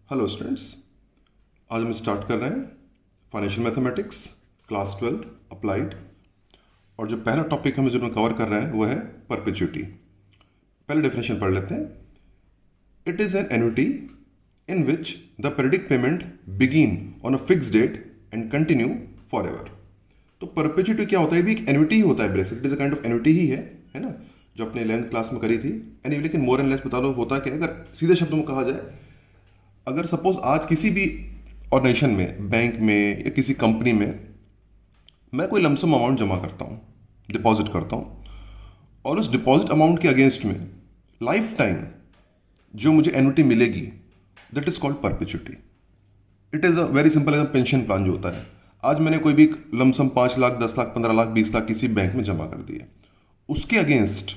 Hello students, आज हम start कर रहे हैं फाइनेंशियल मैथमेटिक्स क्लास 12 अप्लाइड। और जो पहला टॉपिक हम जो कवर कर रहे हैं वो है परपेचुइटी। पहले डेफिनेशन पढ़ लेते हैं। It is an annuity in which the periodic payment begin on a fix date and continue for ever. तो परपेचुइटी क्या होता है? भी एक एन्युटी ही होता है, basic it is a kind of annuity ही है ना, जो अपने 11th क्लास में करी थी। एनी लेकिन मोर एंड लेस बता दो होता क्या है। अगर सीधे शब्दों में कहा जाए, अगर सपोज आज किसी भी ऑर्गेनाइजेशन में, बैंक में या किसी कंपनी में मैं कोई लमसम अमाउंट जमा करता हूँ, डिपॉजिट करता हूँ, और उस डिपॉजिट अमाउंट के अगेंस्ट में लाइफ टाइम जो मुझे एन्युटी मिलेगी, that is called perpetuity. It is a very simple as a pension plan जो होता है। आज मैंने कोई भी लमसम 5 लाख, 10 लाख, 15 लाख, 20 लाख किसी बैंक में जमा कर दिए, उसके अगेंस्ट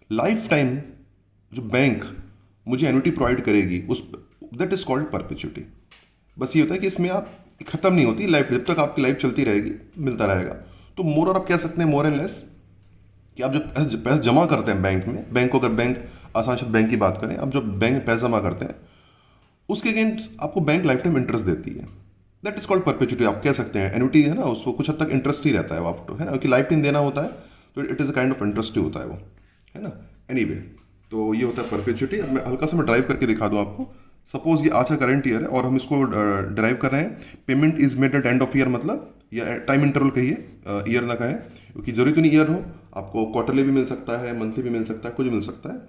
लाइफ टाइम जो बैंक मुझे एन्युटी प्रोवाइड करेगी, उस दैट इज कॉल्ड परपेचुइटी। बस ये होता है कि इसमें आप खत्म नहीं होती लाइफ, जब तक आपकी लाइफ चलती रहेगी मिलता रहेगा। तो मोर और आप कह सकते हैं मोर एंड लेस कि आप जब पैसे जमा करते हैं बैंक में, बैंक को अगर बैंक आसान शब्द बैंक की बात करें, आप जब बैंक में पैसे जमा करते हैं उसके अगेंस्ट आपको बैंक लाइफ टाइम इंटरेस्ट देती है। That is called perpetuity. आप कह सकते हैं एन्युटी है ना, उसको कुछ हद तक इंटरेस्ट ही रहता है वो आपको, है ना, क्योंकि लाइफ टाइम देना होता है, तो it is a kind of interest ही होता है वो, है ना। एनीवे, तो ये होता है परपेचुइटी। अब मैं हल्का सा मैं ड्राइव करके दिखा दूँ आपको। सपोज ये आज का करंट ईयर है और हम इसको ड्राइव कर रहे हैं। Payment is made at end of year, मतलब या टाइम इंटरवल कहिए, ईयर ना कहें, क्योंकि जरूरी तो नहीं ईयर हो, आपको क्वार्टरली भी मिल सकता है, मंथली भी मिल सकता है, कुछ भी मिल सकता है।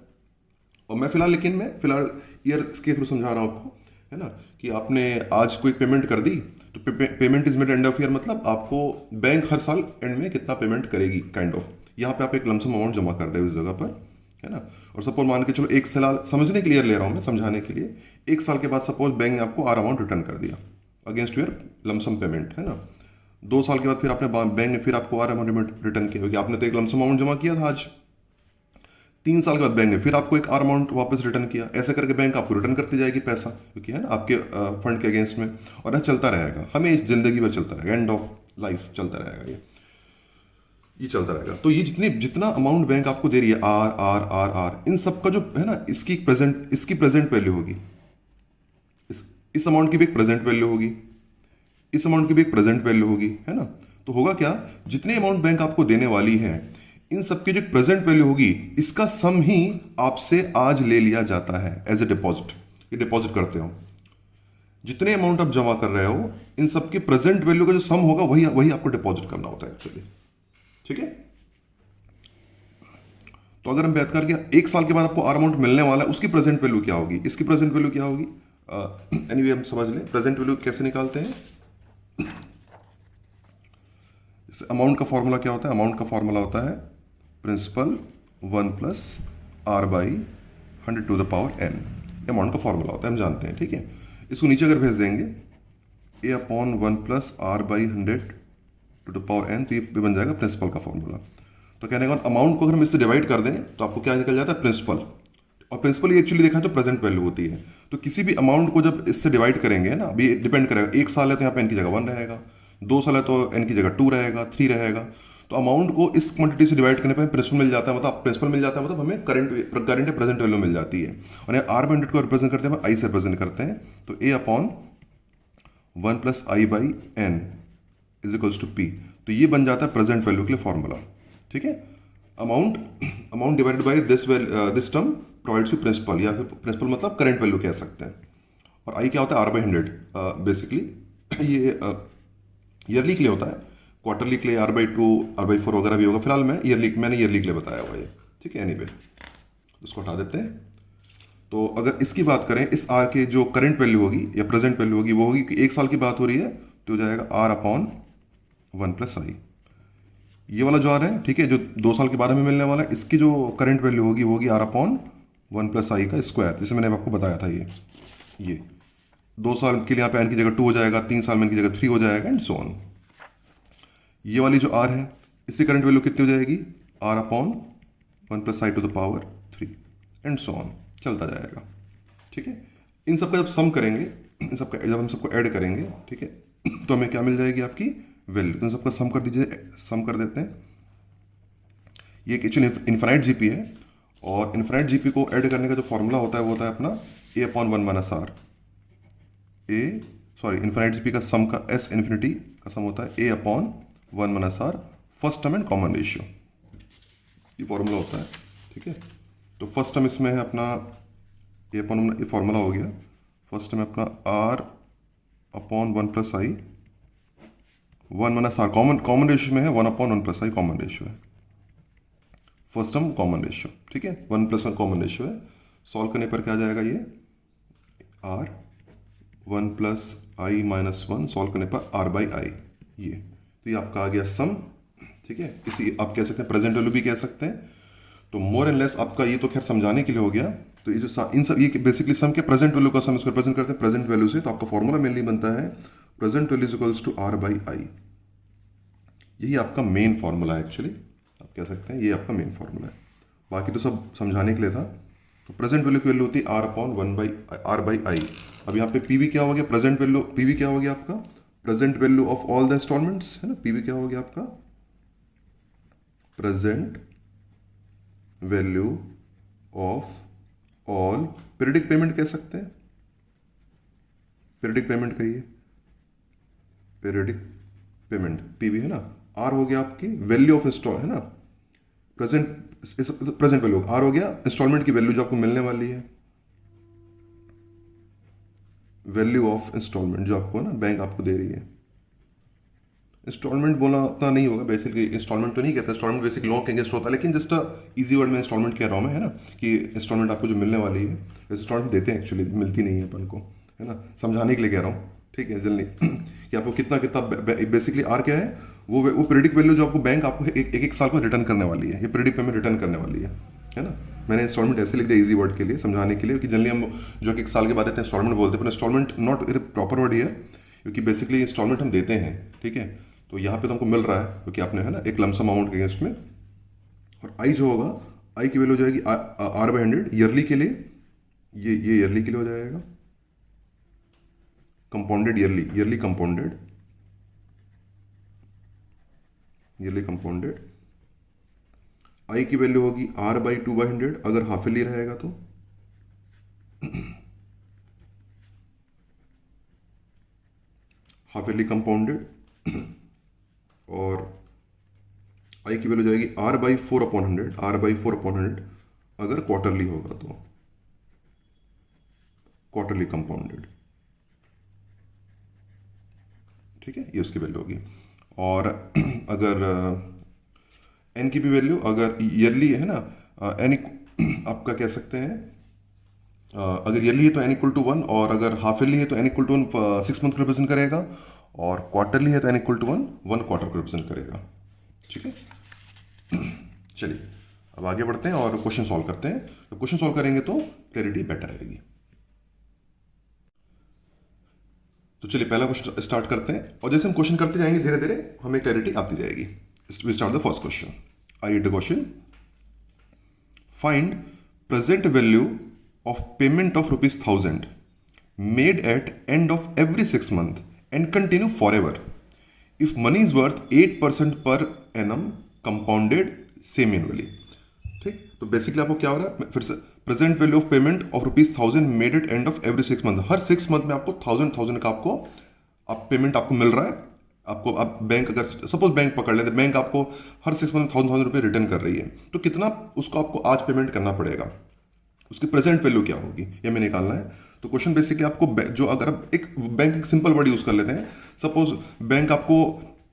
और मैं फिलहाल ईयर के थ्रू समझा रहा हूँ आपको, है ना, कि आपने आज कोई पेमेंट कर दी, तो payment is made end of year, मतलब आपको बैंक हर साल एंड में कितना पेमेंट करेगी, काइंड ऑफ। यहाँ पे आप एक लमसम अमाउंट जमा कर रहे हो इस जगह पर, है ना। और सपोज मान के चलो एक साल, समझने के लिए ले रहा हूँ मैं, समझाने के लिए, एक साल के बाद सपोज बैंक ने आपको आर अमाउंट रिटर्न कर दिया अगेंस्ट योर लमसम पेमेंट, है ना। 2 साल के बाद फिर आपने बैंक ने फिर आपको आर अमाउंट रिटर्न किया, क्योंकि आपने तो एक लमसम अमाउंट जमा किया था आज। 3 साल के बाद बैंक ने फिर आपको एक आर अमाउंट वापस रिटर्न किया। ऐसे करके बैंक आपको रिटर्न करती जाएगी पैसा, क्योंकि है ना आपके फंड के अगेंस्ट में। और यह चलता रहेगा, हमें जिंदगी भर चलता रहेगा, एंड ऑफ लाइफ चलता रहेगा ये चलता रहेगा। तो ये जितना अमाउंट बैंक आपको दे रही है, आर आर आर आर, इन सब का जो है ना, इसकी प्रेजेंट वैल्यू होगी। इस अमाउंट की भी एक प्रेजेंट वैल्यू होगी, इस अमाउंट की भी एक प्रेजेंट वैल्यू होगी, है ना। तो होगा क्या, जितने अमाउंट बैंक आपको देने वाली है, इन सबकी जो प्रेजेंट वैल्यू होगी, इसका सम ही आपसे आज ले लिया जाता है एज ए डिपॉजिट। ये डिपॉजिट करते हो, जितने अमाउंट आप जमा कर रहे हो, इन सबकी प्रेजेंट वैल्यू का जो सम होगा वही वही आपको डिपॉजिट करना होता है एक्चुअली, ठीक है। तो अगर हम बात करके एक साल के बाद आपको आर अमाउंट मिलने वाला है, उसकी प्रेजेंट वैल्यू क्या होगी, इसकी प्रेजेंट वैल्यू क्या होगी। एनीवे हम समझ लें प्रेजेंट वैल्यू कैसे निकालते हैं। इस अमाउंट का फॉर्मूला क्या होता है? अमाउंट का फॉर्मूला होता है principal 1 plus R by 100 to the power N. Amount का फॉर्मूला होता है, हम जानते हैं, ठीक है। इसको नीचे अगर भेज देंगे, A upon 1 plus R by 100 to the power N, तो ये बन जाएगा प्रिंसिपल का फॉर्मूला। तो कहने का अमाउंट को अगर हम इससे डिवाइड कर दें तो आपको क्या निकल जाता है? प्रिंसिपल। और प्रिंसिपल ये एक्चुअली देखा है तो प्रेजेंट वैल्यू होती है। तो किसी भी अमाउंट को जब इससे डिवाइड करेंगे ना, अभी डिपेंड करेगा, 1 साल है तो यहाँ पे एन की जगह 1 रहेगा, 2 साल है तो एन की जगह 2 रहेगा, 3 रहेगा। तो अमाउंट को इस क्वांटिटी से डिवाइड करने पर प्रिंसिपल मिल जाता है, मतलब प्रिंसिपल मिल जाता है, मतलब हमें करंट या प्रेजेंट वैल्यू मिल जाती है। और यहाँ आर बाई 100 को रिप्रेजेंट करते हैं, आई से रिप्रेजेंट करते हैं, तो A upon 1 plus I by N is equals to P. तो ये बन जाता है प्रेजेंट वैल्यू के लिए फॉर्मूला, ठीक है। Amount divided by this term provides you principal, या फिर प्रिंसिपल मतलब करंट वैल्यू कह सकते हैं। और आई क्या होता है? R by 100 basically. ये ईयरली के लिए होता है, क्वार्टरली के लिए आर बाई 2, आर बाई 4 वगैरह भी होगा। फिलहाल मैंने ईयरली के लिए बताया हुआ है, ठीक है। एनीवे, उसको हटा देते हैं। तो अगर इसकी बात करें, इस आर के जो करंट वैल्यू होगी या प्रेजेंट वैल्यू होगी, वो होगी कि 1 साल की बात हो रही है, तो हो जाएगा आर अपॉन 1 प्लस आई। ये वाला जो आ रहा है, ठीक है, जो 2 साल के बाद में मिलने वाला है, इसकी जो करंट वैल्यू होगी वो होगी आर अपॉन 1 प्लस आई का स्क्वायर, जैसे मैंने आपको बताया था। ये 2 साल के लिए यहाँ पे एन की जगह 2 हो जाएगा, 3 साल में एन की जगह 3 हो जाएगा, एंड सो ऑन। ये वाली जो आर है, इसकी करंट वैल्यू कितनी हो जाएगी? R upon 1 plus I to the power 3, and so on, चलता जाएगा, ठीक है। इन सब का जब सम करेंगे, इन सब का जब हम सबको ऐड करेंगे, ठीक है, तो हमें क्या मिल जाएगी? आपकी वैल्यू। तो इन सबका सम कर दीजिए, सम कर देते हैं। ये एक्चुअली इन्फाइनाइट जीपी है, और इन्फाइनाइट जीपी को ऐड करने का जो फॉर्मूला होता है वो होता है अपना A upon 1 minus R, infinity का सम का एस इन्फिनिटी का सम होता है A upon 1 minus R first term and common ratio, ये फॉर्मूला होता है। ठीक है, तो फर्स्ट टर्म इसमें है अपना ए अपॉन, ये फॉर्मूला हो गया। फर्स्ट टर्म अपना R upon 1 plus I, 1 minus R common ratio में है 1 upon 1 plus I common ratio है। फर्स्ट टर्म कॉमन रेशियो, ठीक है, 1 प्लस 1 कॉमन रेशियो है। सॉल्व करने पर क्या आ जाएगा, ये R 1 plus I minus 1, solve करने पर आर बाई आई, ये तो ये आपका आ गया सम। ठीक है, इसी आप कह सकते हैं प्रेजेंट वैल्यू भी कह सकते हैं। तो मोर एंड लेस आपका ये तो खैर समझाने के लिए हो गया। तो ये जो इन सब ये बेसिकली सम के प्रेजेंट वैल्यू का सम इसको प्रेजेंट करते हैं प्रेजेंट वैल्यू से। तो आपका फॉर्मूला मेनली बनता है present value is equals to R by I, यही आपका मेन फॉर्मूला है एक्चुअली, आप कह सकते हैं ये आपका मेन फॉर्मूला है। बाकी तो सब समझाने के लिए था। तो प्रेजेंट वैल्यू की वैल्यू होती है R upon 1 by R by I. अब यहाँ पे पीवी क्या हो गया, प्रेजेंट वैल्यू, पीवी क्या हो गया आपका, present value of all the instalments, है ना। पीवी क्या हो गया आपका, present value of all periodic payment कह सकते हैं, पीरियडिक पेमेंट कहिए, पीरियडिक पेमेंट पीवी है ना। आर हो गया आपकी वैल्यू ऑफ इंस्टॉल, है ना, प्रेजेंट वैल्यू, आर हो गया इंस्टॉलमेंट की वैल्यू जो आपको मिलने वाली है, वैल्यू ऑफ इंस्टॉलमेंट जो आपको ना बैंक आपको दे रही है। इंस्टॉलमेंट बोलना उतना नहीं होगा, बेसिकली इंस्टॉलमेंट तो नहीं कहता, इंस्टॉलमेंट बेसिकली लोन के अगेंस्ट होता है, लेकिन जस्ट इजी वर्ड में इंस्टॉलमेंट कह रहा हूँ मैं, है ना, कि इंस्टॉलमेंट आपको जो मिलने वाली है, इंस्टॉलमेंट देते हैं एक्चुअली, मिलती नहीं है अपन को, है ना, समझाने के लिए कह रहा हूँ। ठीक है, जल्दी कि आपको कितना कितना बेसिकली आर क्या है, वो पीरियडिक वैल्यू जो आपको बैंक आपको एक साल को रिटर्न करने वाली है, ये पीरियडिक पेमेंट रिटर्न करने वाली है ना। मैंने इंस्टॉलमेंट ऐसे लिख दिया इजी वर्ड के लिए, समझाने के लिए, कि जनरली हम जो कि एक साल के बाद इंस्टॉलमेंट बोलते हैं, पर इंस्टॉलमेंट नॉट प्रॉपर वर्ड है, क्योंकि बेसिकली इंस्टॉलमेंट हम देते हैं। ठीक है, तो यहाँ पे तो हमको मिल रहा है क्योंकि आपने, है ना, एक लमसम अमाउंट के अगेंस्ट में। और आई जो होगा, आई की वैल्यू हो जाएगी आर बाई 100 ईयरली के लिए, ये ईयरली के लिए हो जाएगा, compounded yearly compounded, yearly compounded. I की वैल्यू होगी आर बाई 2/100 अगर हाफ ईयरली रहेगा तो, हाफ ईयरली कंपाउंडेड। और आई की वैल्यू जाएगी आर बाई 4/100, आर बाई 4/100 अगर क्वार्टरली होगा तो, क्वार्टरली कंपाउंडेड। ठीक है, ये उसकी वैल्यू होगी। और अगर एन की भी वैल्यू अगर ईयरली है ना, एन आपका कह सकते हैं, अगर ईयरली है तो एन इक्वल टू 1, और अगर हाफ ईयरली है तो एन इक्वल टू 1 6 मंथ को रिप्रेजेंट करेगा, और क्वार्टरली है तो एन इक्वल टू 1 क्वार्टर को रिप्रेजेंट करेगा। ठीक है, चलिए अब आगे बढ़ते हैं और क्वेश्चन सॉल्व करते हैं। तो क्वेश्चन सॉल्व करेंगे तो क्लैरिटी बेटर रहेगी। तो चलिए पहला क्वेश्चन स्टार्ट करते हैं, और जैसे हम क्वेश्चन करते जाएंगे धीरे धीरे हमें क्लैरिटी आती जाएगी। We start the first question. I read the question. Find present value of payment of ₹1000 made at end of every 6 months and continue forever if money is worth 8% per annum compounded semi-annually। ठीक, तो basically आपको क्या हो रहा है, फिर से present value of payment of ₹1000 made at end of every 6 months, her 6 month में आपको 1000 का आपको आप पेमेंट आपको मिल रहा है। आपको आप बैंक, अगर सपोज बैंक पकड़ लेते, बैंक आपको हर 6 month 1000 रुपये रिटर्न कर रही है, तो कितना उसको आपको आज पेमेंट करना पड़ेगा, उसकी प्रेजेंट वैल्यू क्या होगी, ये हमें निकालना है। तो क्वेश्चन बेसिकली आपको जो, अगर आप एक बैंक एक सिंपल वर्ड यूज कर लेते हैं, सपोज बैंक आपको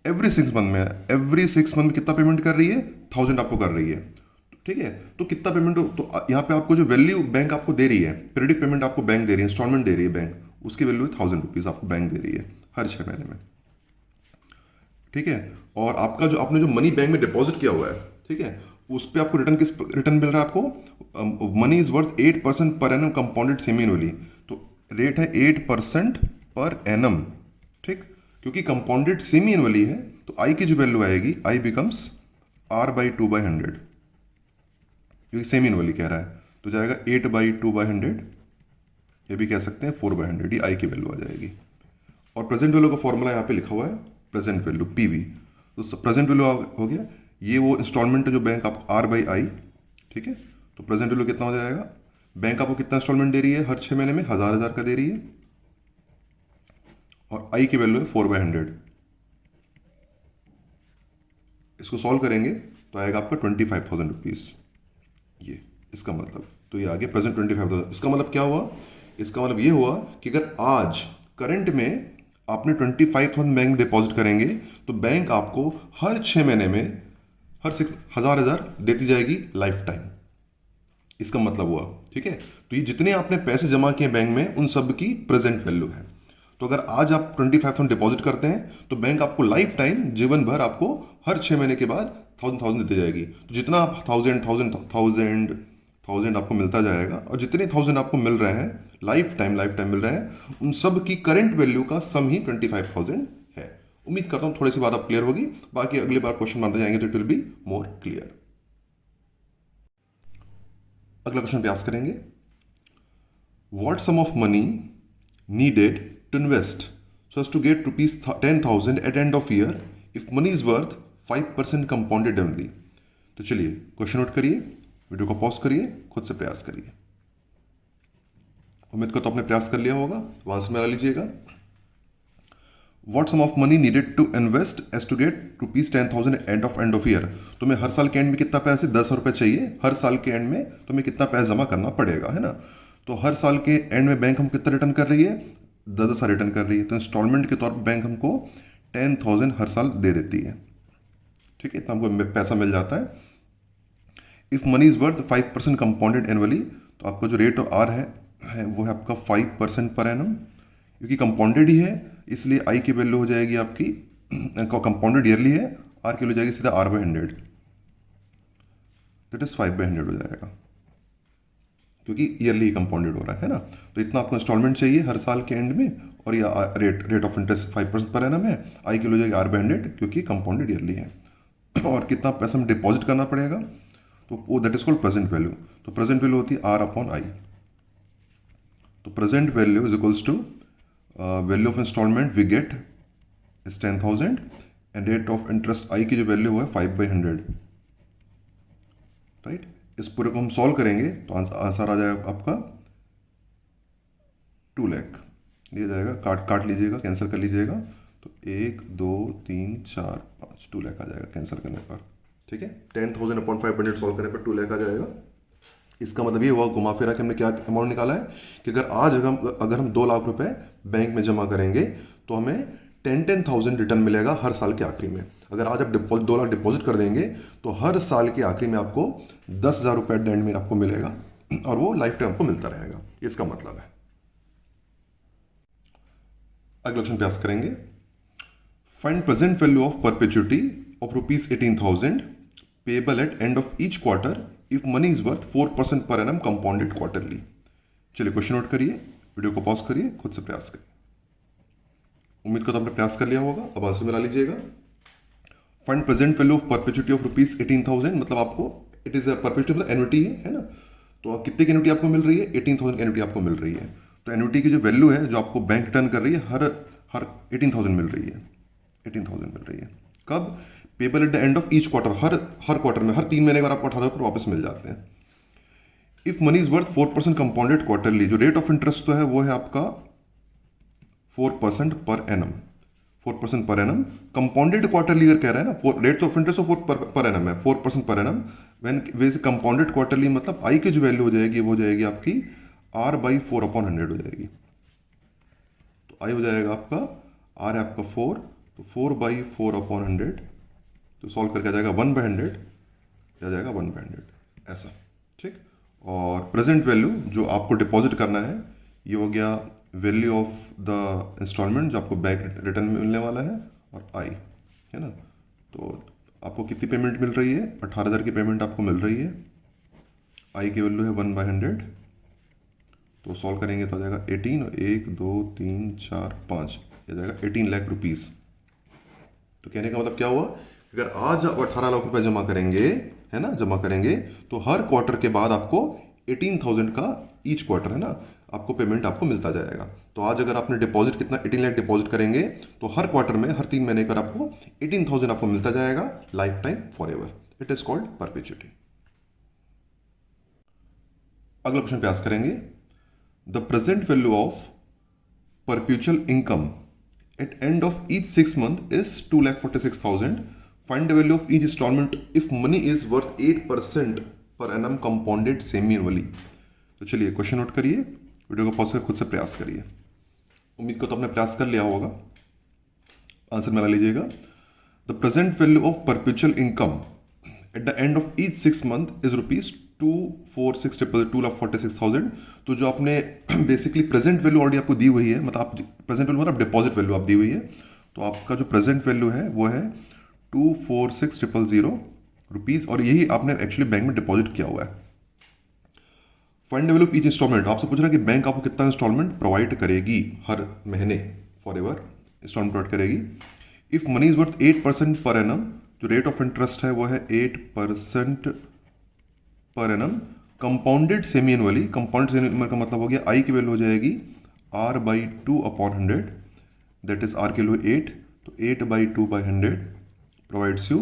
एवरी 6 month में, एवरी 6 month में कितना पेमेंट कर रही है, 1000 आपको कर रही है। ठीक है, तो कितना पेमेंट हो, तो यहाँ पे आपको जो वैल्यू बैंक आपको दे रही है, पीरियडिक पेमेंट आपको बैंक दे रही है, इंस्टॉलमेंट दे रही है बैंक, उसकी वैल्यू 1000 रुपीज़ आपको बैंक दे रही है हर 6 महीने में। ठीक है, और आपका जो आपने जो मनी बैंक में डिपॉजिट किया हुआ है, ठीक है, उस पर आपको रिटर्न मिल रहा है आपको, मनी इज वर्थ 8% पर एनम कंपाउंडेड सेमी एनुअली, तो रेट है 8% पर एनम। ठीक, क्योंकि कंपाउंडेड सेमी एनुअली है, तो आई की जो वैल्यू आएगी, आई बिकम्स आर बाई 2/100, क्योंकि सेमी एनुअली कह रहा है, तो जाएगा 8/2/100, ये भी कह सकते हैं 4/100, ये आई की वैल्यू आ जाएगी। और प्रेजेंट वैल्यू का फॉर्मूला यहाँ पे लिखा हुआ है, प्रेजेंट वैल्यू पीवी, तो प्रेजेंट वैल्यू हो गया, ये वो इंस्टॉलमेंट है जो बैंक आपको आर बाई आई। ठीक है, तो प्रेजेंट वैल्यू कितना हो जाएगा, बैंक आपको कितना इंस्टॉलमेंट दे रही है हर 6 महीने में, 1000 का दे रही है, और आई की वैल्यू है 4/100। इसको सॉल्व करेंगे तो आएगा आपका 25,000 रुपीज़। ये इसका मतलब, तो ये आ गया प्रेजेंट 25,000। इसका मतलब क्या हुआ? इसका मतलब ये हुआ कि अगर आज करंट में आपने 25,000 बैंक में डिपॉजिट करेंगे तो बैंक आपको हर 6 महीने में हर 1,000 देती जाएगी लाइफ टाइम। इसका मतलब हुआ, ठीक है। तो ये जितने आपने पैसे जमा किए बैंक में उन सब की प्रेजेंट वैल्यू है। तो अगर आज आप 25,000 डिपॉजिट करते हैं तो बैंक आपको लाइफ टाइम, जीवन भर आपको हर 6 महीने के बाद 1,000 देती जाएगी। तो जितना आप 1,000 आपको मिलता जाएगा, और जितने 1,000 आपको मिल रहे हैं लाइफ टाइम मिल रहे हैं, उन सब की करंट वैल्यू का सम ही 25,000 है। उम्मीद करता हूँ थोड़ी सी बात आप क्लियर होगी। बाकी अगली बार क्वेश्चन मानते जाएंगे तो it will be more clear. अगला क्वेश्चन प्रयास करेंगे। What sum of money needed to invest so as to get rupees 10,000 at end of year if money is worth 5% compounded annually? तो चलिए क्वेश्चन नोट करिए, video को pause करिए, खुद से प्रयास करिए। उम्मीद को तो आपने प्रयास कर लिया होगा, तो आंसर में ला लीजिएगा। What sum of money needed to invest as to get rupees 10,000 end of year? तुम्हें हर साल के एंड में कितना पैसे, 10 रुपये चाहिए। हर साल के एंड में तुम्हें कितना पैसा जमा करना पड़ेगा, है ना। तो हर साल के एंड में बैंक हम कितना रिटर्न कर रही है? 10 रिटर्न कर रही है। तो इंस्टॉलमेंट के तौर पर बैंक हमको 10,000 हर साल दे देती है, ठीक है। इतना हमको पैसा मिल जाता है। If money is worth 5% compounded annually, तो आपका जो रेट ऑफ आर है वो है आपका 5% पर एनम। क्योंकि कंपाउंडेड ही है इसलिए आई की वैल्यू हो जाएगी आपकी, कंपाउंडेड ईयरली है, आर की वैल्यू जाएगी सीधा R/100, दैट इज 5/100 हो जाएगा, क्योंकि ईयरली कंपाउंडेड हो रहा है ना। तो इतना आपको इंस्टॉलमेंट चाहिए हर साल के एंड में, और ये rate of interest 5% per annum है। आई की वैल्यू जाएगी R/100 क्योंकि कंपाउंडेड ईयरली है। और कितना पैसा में डिपॉजिट करना पड़ेगा, तो वो that is called present value. तो प्रेजेंट वैल्यू होती है R/I। तो present value is equals to value of instalment we get is 10,000 and rate of interest I की जो वैल्यू है 5/100, राइट। इस पूरे को हम सॉल्व करेंगे तो आंसर आ जाएगा आपका 2 लाख। लिया जाएगा, काट लीजिएगा, कैंसिल कर लीजिएगा। तो 1 2 3 4 5 2 लाख आ जाएगा कैंसिल करने पर, ठीक है। 10,000 अपॉन 500 सॉल्व करने पर 2 लाख आ जाएगा। इसका मतलब ये हुआ घुमा फिरा कि हमने क्या अमाउंट निकाला है कि अगर हम 2 लाख रुपए बैंक में जमा करेंगे तो हमें 10,000 रिटर्न मिलेगा हर साल के आखिरी में। अगर आज आप 2 लाख डिपॉजिट कर देंगे तो हर साल के आखिरी में आपको 10,000 रुपये एट द एंड में आपको मिलेगा, और वो लाइफ टाइम आपको मिलता रहेगा। इसका मतलब है। अगला क्वेश्चन प्रयास करेंगे। Find present value of perpetuity of rupees 18,000 payable eight end of each quarter if money is worth 4% पर एनम कंपाउंडेड क्वार्टरली। चलिए क्वेश्चन नोट करिए, वीडियो को पॉज करिए, खुद से प्रयास करिए। उम्मीद को तो आपने प्रयास कर लिया होगा, अब आंसर मिला लीजिएगा। Find present value of perpetuity of rupees 18,000, मतलब आपको इट इज परपेचुटी मतलब एन्युटी है ना। तो कितने की एन्युटी आपको मिल रही है? 18,000 की एन्युटी आपको मिल रही है। तो एन्युटी की जो वैल्यू है जो आपको बैंक रिटर्न कर रही है हर 18,000 मिल रही है। 18,000 मिल रही है कब? Payable at the end of each quarter, her quarter में, हर 3 महीने बाद आपको 18,000 वापस मिल जाते हैं। If money is worth 4% compounded quarterly, जो रेट ऑफ इंटरेस्ट तो है वो है आपका 4% पर एनम। 4% पर एनम कंपाउंडेड क्वार्टरली अगर कह रहा है ना, rate of interest per annum है 4% पर एनम। व्हेन वैसे कंपाउंडेड क्वार्टरली मतलब आई की जो वैल्यू हो जाएगी वो हो जाएगी आपकी R/4/100 हो जाएगी। तो आई हो जाएगा आपका, आर है आपका 4, तो 4/4/100, तो सॉल्व करके आ जाएगा 1/100, आ जाएगा 1/100 ऐसा, ठीक। और प्रेजेंट वैल्यू जो आपको डिपॉजिट करना है ये हो गया वैल्यू ऑफ द इंस्टॉलमेंट जो आपको बैंक रिटर्न में मिलने वाला है, और आई है ना। तो आपको कितनी पेमेंट मिल रही है? 18,000 की पेमेंट आपको मिल रही है। आई की वैल्यू है 1/100, तो सॉल्व करेंगे तो आ जाएगा 18, और 1 2 3 4 5 आ जाएगा 18 लाख रुपीज़। तो कहने का मतलब क्या हुआ? अगर आज आप 18 लाख रुपए जमा करेंगे, है ना, जमा करेंगे, तो हर क्वार्टर के बाद आपको 18,000 का ईच क्वार्टर है ना आपको पेमेंट आपको मिलता जाएगा। तो आज अगर आपने डिपॉजिट कितना 18 लाख डिपॉजिट करेंगे तो हर क्वार्टर में, हर 3 महीने पर आपको 18,000 आपको मिलता जाएगा life time for ever. It is called perpetuity. अगला क्वेश्चन प्रयास करेंगे। The present value of perpetual income at end of each 6 month is 2,46,000. Find the value of each installment if money is worth 8% per annum compounded semi-annually. तो चलिए question note करिए, video को pause कर खुद से प्रयास करिए। उम्मीद को तो आपने प्रयास कर लिया होगा, आंसर मिला लीजिएगा। The present value of perpetual income at the end of each 6 month is rupees 2,46,000। तो जो आपने बेसिकली प्रेजेंट वैल्यू ऑलरेडी आपको दी हुई है, मतलब आप प्रेजेंट वैल्यू मतलब डिपॉजिट वैल्यू आप दी हुई है, तो आपका जो प्रेजेंट वैल्यू है वो है 246,000 रुपीज़, और यही आपने एक्चुअली बैंक में डिपॉजिट किया हुआ है। Find the value of each instalment, आपसे पूछ रहा है कि बैंक आपको कितना इंस्टॉलमेंट प्रोवाइड करेगी हर महीने, फॉर एवर इंस्टॉलमेंट प्रोवाइड करेगी। If money is worth 8% per annum, जो रेट ऑफ इंटरेस्ट है वो है 8% पर annum compounded semi annually. Compounded semi annual का मतलब हो गया आई की वैल्यू हो जाएगी R/2/100, दैट इज आर की वैल्यू 8, तो 8/2/100 प्रोवाइड्स यू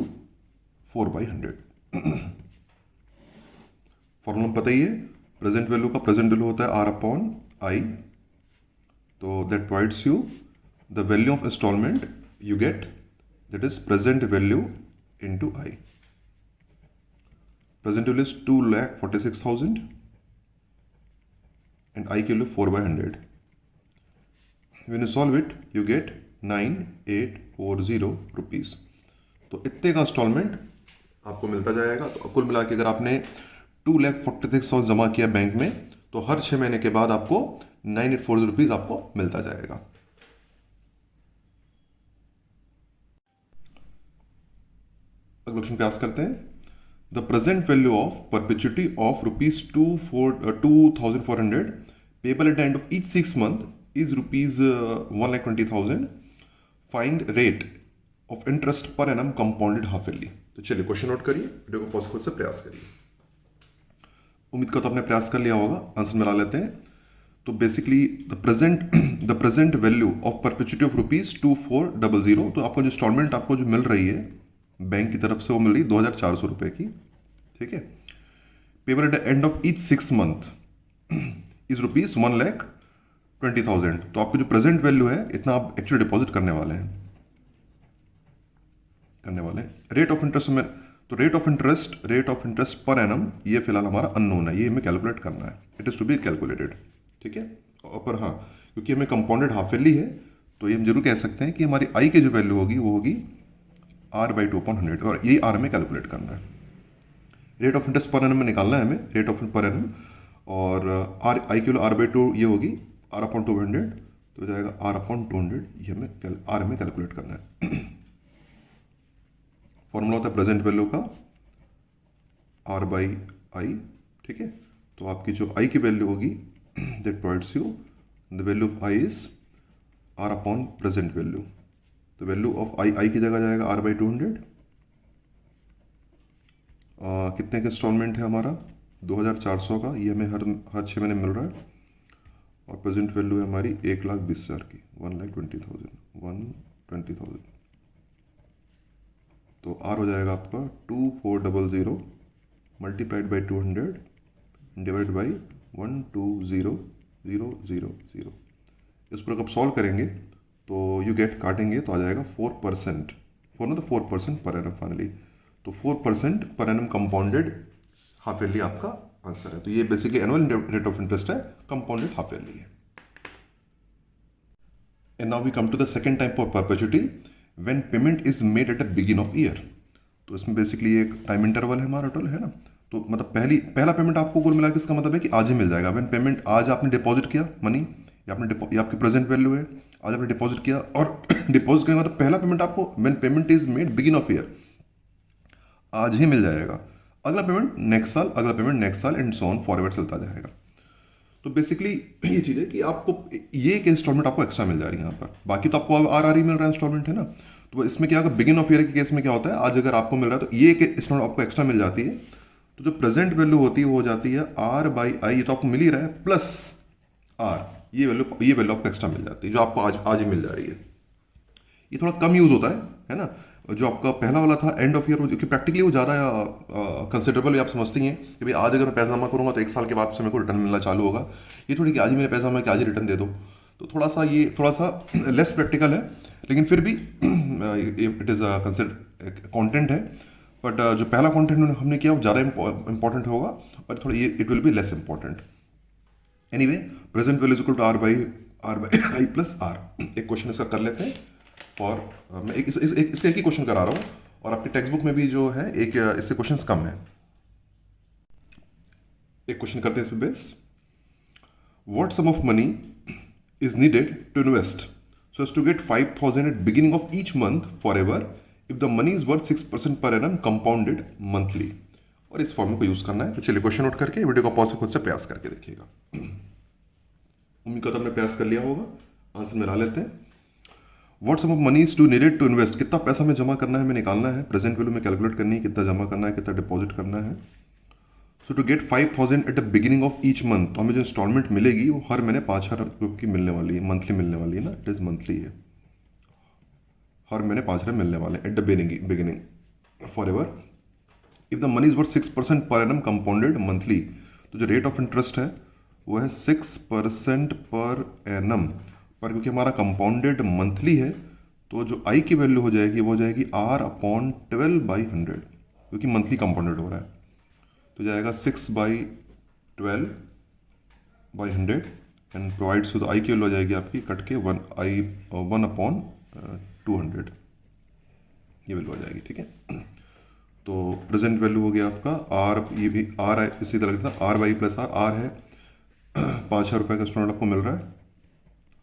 4/100। फॉर्मूला पता ही है, प्रेजेंट वैल्यू का प्रेजेंट वैल्यू होता है R/I, तो that provides you the value of instalment you get, that is present value into I। Present value is 2,46,000 and I की value 4/100. When you solve it, you get 9,840 rupees. तो इतने का instalment आपको मिलता जाएगा। तो कुल मिला के अगर आपने 2,46,000 जमा किया बैंक में, तो हर 6 महीने के बाद आपको 9,840 रुपीज़ आपको मिलता जाएगा। अगला क्वेश्चन प्रयास करते हैं। The present value of perpetuity of rupees 2,400 payable at the end of each 6 month is rupees 1,20,000. Find rate of interest per annum compounded half yearly. तो चलिए क्वेश्चन नोट करिए, वीडियो को पॉज खुद से प्रयास करिए। उम्मीद को तो आपने प्रयास कर लिया होगा, आंसर मिला लेते हैं। तो basically the present value of perpetuity of rupees 2,400, तो आपको जो इंस्टॉलमेंट आपको जो मिल रही है बैंक की तरफ से वो मिल रही 2,400 रुपये की, ठीक है। Paper at the end of each 6 month is rupees 1,20,000। तो आपको जो प्रेजेंट वैल्यू है इतना आप एक्चुअली डिपॉजिट करने वाले हैं। रेट ऑफ इंटरेस्ट में, तो rate of interest per annum ये फिलहाल हमारा अननोन है, ये हमें कैलकुलेट करना है, it is to be calculated, ठीक है। और पर हाँ, क्योंकि हमें कंपाउंडेड हाफ ईयरली है, तो ये हम जरूर कह सकते हैं कि हमारी आई की जो वैल्यू होगी वो होगी R/2/100, और यही आर हमें कैलकुलेट करना है। Rate of interest per annum में निकालना है हमें, रेट ऑफ पर एनम, और आर आई की R/2 ये होगी R/200, तो हो जाएगा R/200, ये हमें आर हमें कैलकुलेट करना है। फॉर्मूला होता है प्रेजेंट वैल्यू का R/I, ठीक है। तो आपकी जो आई की वैल्यू होगी that provides you the value of I is R/प्रेजेंट वैल्यू। तो वैल्यू ऑफ आई की जगह जाएगा R/200। कितने का इंस्टॉलमेंट है हमारा 2,400 का, ये हमें हर 6 महीने मिल रहा है, और प्रेजेंट वैल्यू है हमारी 1,20,000 की, 1,20,000। तो आर हो जाएगा आपका 2,400 मल्टीप्लाइड बाई 200 डिवाइड बाई 1,20,000। इस पर आप सॉल्व करेंगे तो यू गेट, काटेंगे तो आ जाएगा 4%, 4% पर एनम फाइनली। तो 4% पर एनम कंपाउंडेड हाफ ईयरली आपका आंसर है। तो ये basically annual rate of interest है, कंपाउंडेड हाफ ईयरली है। And now we come to the second type of perpetuity, when payment is made at the begin of year. तो इसमें basically एक time interval है हमारा टोटल, है ना। तो मतलब पहला पेमेंट आपको कुल मिला के इसका मतलब है कि आज ही मिल जाएगा। व्हेन पेमेंट, आज आपने डिपॉजिट किया मनी, या ये आपकी प्रेजेंट वैल्यू है, आज आपने डिपॉजिट किया, और डिपॉजिट करने के बाद पहला पेमेंट आपको when payment is made begin of year, आज ही मिल जाएगा। अगला पेमेंट नेक्स्ट साल, अगला पेमेंट नेक्स्ट साल, एंड सो ऑन फॉरवर्ड चलता जाएगा। तो बेसिकली ये चीज़ है कि आपको ये एक इंस्टॉलमेंट आपको एक्स्ट्रा मिल जा रही है यहाँ पर, बाकी तो आपको आर ही मिल रहा है इंस्टॉलमेंट, है ना। तो इसमें क्या होगा, बिगिन ऑफ ईयर के केस में क्या होता है, आज अगर आपको मिल रहा है तो ये एक इंस्टॉलमेंट आपको एक्स्ट्रा मिल जाती है। तो जो प्रेजेंट वैल्यू होती है वो हो जाती है R/I, ये तो आपको मिल ही रहा है, प्लस R, ये वैल्यू आपको एक्स्ट्रा मिल जाती है, जो आपको आज ही मिल जा रही है। ये थोड़ा कम यूज़ होता है ना। जो आपका पहला वाला था एंड ऑफ ईयर, क्योंकि प्रैक्टिकली वो ज़्यादा कंसिडरेबल, आप समझती हैं कि भाई आज अगर मैं पैसा जमा करूँगा तो 1 साल के बाद से मेरे को रिटर्न मिलना चालू होगा। ये थोड़ी कि आज ही मेरे पैसा मैं कि आज ही रिटर्न दे दो, तो थोड़ा सा लेस प्रैक्टिकल है, लेकिन फिर भी इट इज़ कंसिडर कंटेंट है, बट जो पहला कंटेंट हमने किया वो ज़्यादा इंपॉर्टेंट होगा और थोड़ा ये it will be less important. Anyway, present value is equal to R by I plus R. एक क्वेश्चन इसका कर लेते हैं, और मैं इसका एक ही क्वेश्चन करा रहा हूँ, और आपकी टेक्स्ट बुक में भी जो है एक इससे क्वेश्चंस कम है। एक क्वेश्चन करते हैं इस पे base. What sum of money is needed to invest so as to get 5,000 at beginning of each month forever if the money is worth 6% per annum compounded monthly। और इस फॉर्मूले को यूज करना है। तो चलिए क्वेश्चन नोट करके video को पॉज से खुद से प्रयास करके देखिएगा। उम्मीद करता हूं आपने प्रयास कर लिया होगा। आंसर मिला लेते हैं। What sum of money is to needed to invest, कितना पैसा हमें जमा करना है, हमें निकालना है, प्रेजेंट वैल्यू में कैलकुलेट करनी है, कितना जमा करना है, कितना डिपॉजिट करना है। So to get 5,000 at the beginning of each month, तो हमें जो इंस्टॉलमेंट मिलेगी वो हर महीने 5,000 रुपये की मिलने वाली है, मंथली मिलने वाली है ना, इट इज़ मंथली है, हर महीने 5,000 मिलने वाले eight the beginning for ever. If the money is worth 6% पर एनम कंपाउंडेड मंथली, तो जो रेट ऑफ इंटरेस्ट है वो है 6% पर एनम, पर क्योंकि हमारा कंपाउंडेड मंथली है तो जो आई की वैल्यू हो जाएगी वो हो जाएगी R/12/100, क्योंकि मंथली कंपाउंडेड हो रहा है, तो जाएगा 6/12/100 एंड प्रोवाइड्स टू द आई की वैल्यू हो जाएगी आपकी कट के 1/200, ये वैल्यू आ जाएगी। ठीक है, तो प्रेजेंट वैल्यू हो गया आपका आर, ये भी आर है, इसी तरह लिखना आर वाई प्लस आर है 5,000 रुपये का स्टूडेंट आपको मिल रहा है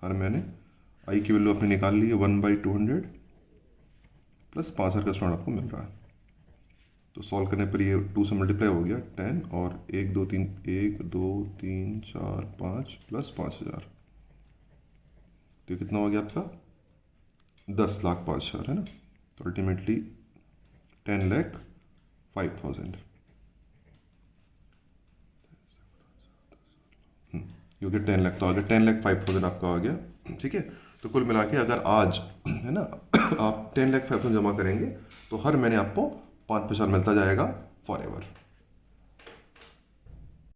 हर महीने। आई की वैल्यू आपने निकाल ली है 1/200 प्लस 5,000 का स्टूडेंट आपको मिल रहा है। तो सॉल्व करने पर ये 2 से मल्टीप्लाई हो गया 10 और 1 2 3 4 5 प्लस 5,000, तो कितना हो गया आपका 10,05,000 है ना। तो अल्टीमेटली 10,05,000, क्योंकि 10 लाख तो आ गया, 10,05,000 आपका आ गया। ठीक है, तो कुल मिला के अगर आज है ना आप 10,05,000 जमा करेंगे तो हर महीने आपको 5% मिलता जाएगा फॉर एवर।